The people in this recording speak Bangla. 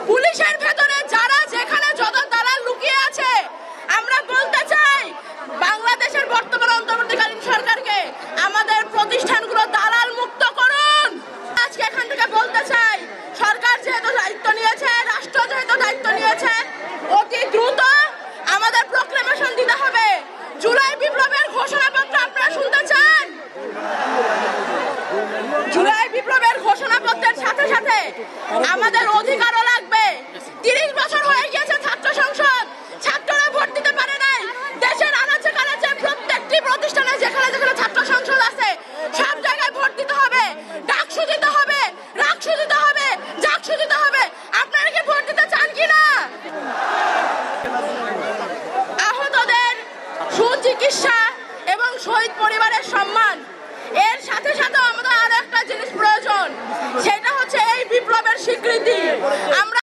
পুলিশের ভেতরে যারা যেখানে যত দালাল লুকিয়ে আছে, আমরা বলতে চাই বাংলাদেশের বর্তমান অন্তর্বর্তীকালীন সরকারকে আমাদের প্রতিষ্ঠানগুলো দালাল মুক্ত করুন। আজকে এখান থেকে বলতে চাই, সরকার যেহেতু দায়িত্ব নিয়েছে, রাষ্ট্র যেহেতু দায়িত্ব নিয়েছে, অতি দ্রুত আমাদের প্রক্লেমেশন দিতে হবে। জুলাই বিপ্লবের ঘোষণাপত্র আপনারা শুনতে চান? জুলাই বিপ্লবের ঘোষণাপত্রের সাথে সাথে আমাদের অধিকারও লাগবে। 30 বছর হয়ে গিয়েছে ছাত্র সংসদ, ছাত্ররা ভোট দিতে পারে নাই। দেশের আনাচে কানাচে প্রত্যেকটি প্রতিষ্ঠানে যেখানে যেখানে ছাত্র সংসদ আছে, সব জায়গায় ভোট দিতে হবে, ডাকসু দিতে হবে, রাকসু দিতে হবে, জাকসু দিতে হবে। আপনারা কি ভোট দিতে চান কিনা? আহতদের সুচিকিৎসা এবং শহীদ পরিবারের সম্মান, এর সাথে সাথে আমাদের আরো একটা জিনিস প্রয়োজন, সেটা হচ্ছে এই বিপ্লবের স্বীকৃতি। আমরা